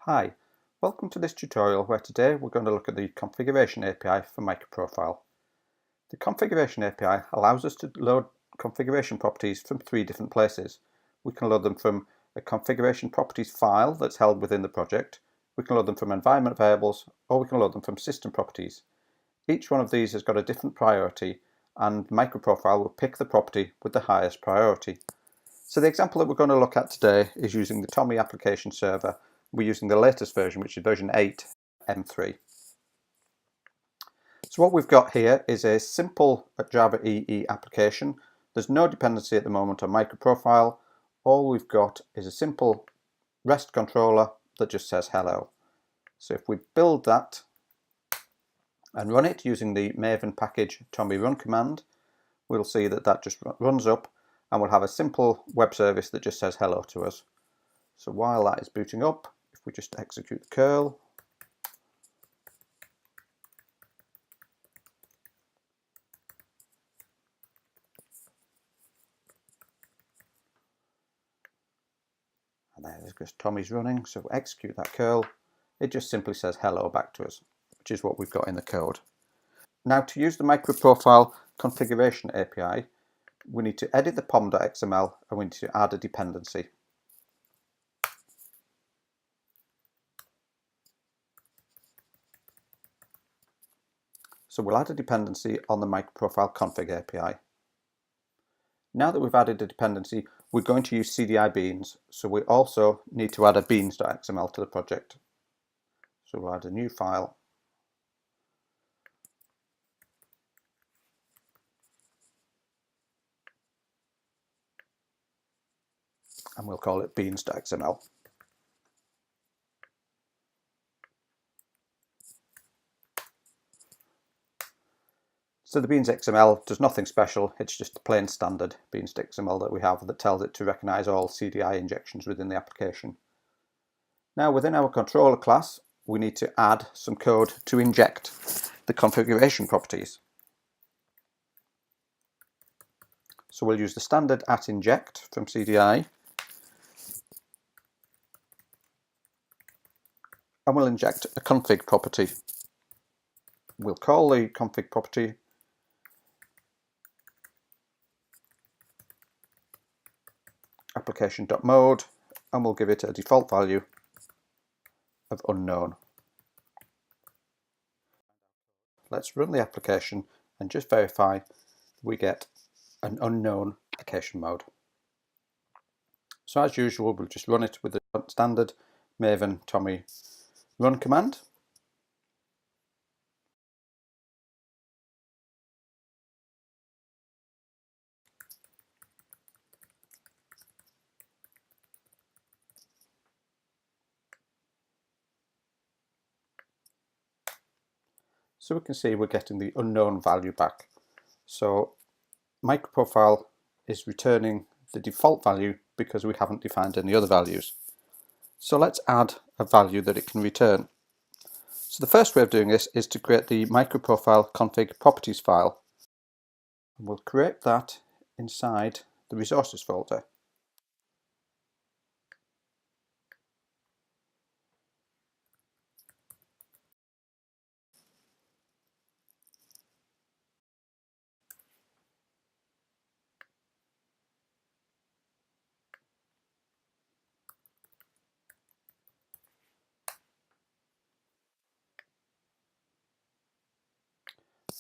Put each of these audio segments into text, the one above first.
Hi, welcome to this tutorial where today we're going to look at the Configuration API for MicroProfile. The Configuration API allows us to load configuration properties from three different places. We can load them from a configuration properties file that's held within the project, we can load them from environment variables, or we can load them from system properties. Each one of these has got a different priority, and MicroProfile will pick the property with the highest priority. So the example that we're going to look at today is using the TomEE application server. We're using the latest version, which is version 8 M3. So what we've got here is a simple Java EE application. There's no dependency at the moment on MicroProfile. All we've got is a simple REST controller that just says hello. So if we build that and run it using the Maven package TomEE run command, we'll see that that just runs up and we'll have a simple web service that just says hello to us. So while that is booting up, if we just execute the curl, and there's just TomEE's running, so we'll execute that curl, it just simply says hello back to us, which is what we've got in the code. Now to use the MicroProfile Configuration API, we need to edit the pom.xml and we need to add a dependency. So we'll add a dependency on the MicroProfile Config API. Now that we've added a dependency, we're going to use CDI beans, so we also need to add a beans.xml to the project. So we'll add a new file. And we'll call it beans.xml. So the beans.xml does nothing special, it's just a plain standard beans.xml that we have that tells it to recognize all CDI injections within the application. Now within our controller class, we need to add some code to inject the configuration properties. So we'll use the standard @inject from CDI, and we'll inject a config property. We'll call the config property application.mode, and we'll give it a default value of unknown. Let's run the application and just verify we get an unknown application mode. So as usual, we'll just run it with the standard Maven TomEE run command. So we can see we're getting the unknown value back. So MicroProfile is returning the default value because we haven't defined any other values. So let's add a value that it can return. So the first way of doing this is to create the MicroProfile config properties file. And we'll create that inside the resources folder.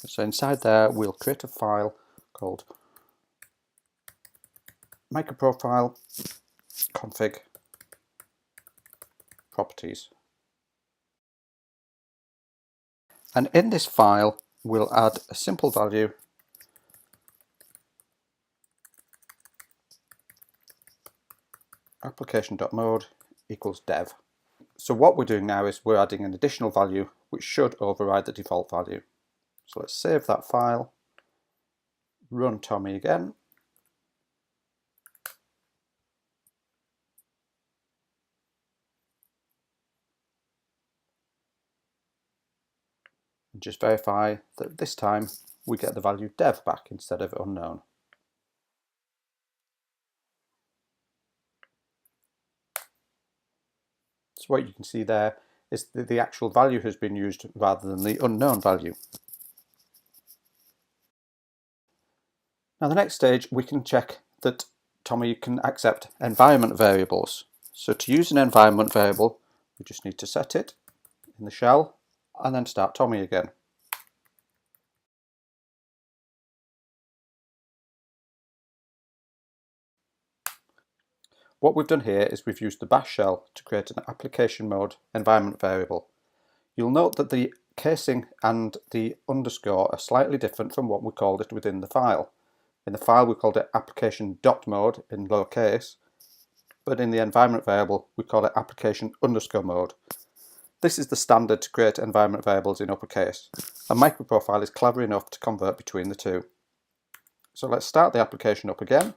So inside there, we'll create a file called MicroProfile config properties. And in this file, we'll add a simple value application.mode equals dev. So what we're doing now is we're adding an additional value which should override the default value. So let's save that file, run TomEE again, and just verify that this time we get the value dev back instead of unknown. So what you can see there is that the actual value has been used rather than the unknown value. Now the next stage, we can check that TomEE can accept environment variables. So to use an environment variable, we just need to set it in the shell and then start TomEE again. What we've done here is we've used the bash shell to create an application mode environment variable. You'll note that the casing and the underscore are slightly different from what we called it within the file. In the file we called it application.mode in lowercase, but in the environment variable we call it application underscore mode. This is the standard to create environment variables in uppercase, and MicroProfile is clever enough to convert between the two. So let's start the application up again.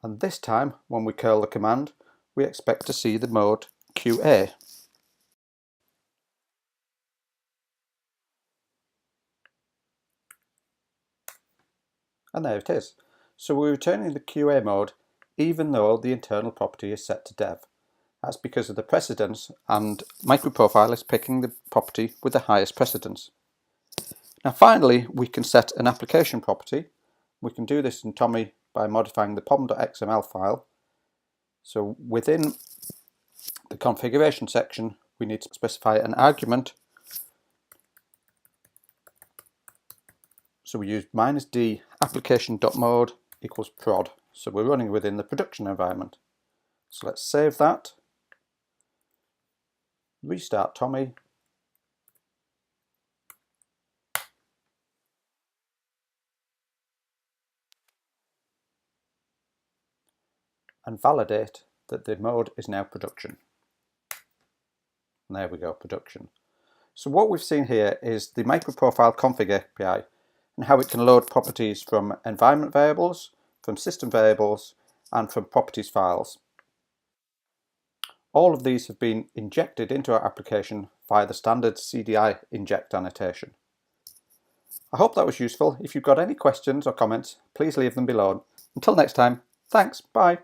And this time, when we curl the command, we expect to see the mode QA. And there it is. So we're returning the QA mode even though the internal property is set to dev. That's because of the precedence, and MicroProfile is picking the property with the highest precedence. Now finally, we can set an application property. We can do this in TomEE by modifying the pom.xml file. So within the configuration section, we need to specify an argument. So we use -d application.mode equals prod. So we're running within the production environment. So let's save that, restart TomEE, and validate that the mode is now production. And there we go, production. So what we've seen here is the MicroProfile Config API and how it can load properties from environment variables, from system variables, and from properties files. All of these have been injected into our application via the standard CDI inject annotation. I hope that was useful. If you've got any questions or comments, please leave them below. Until next time, thanks, bye.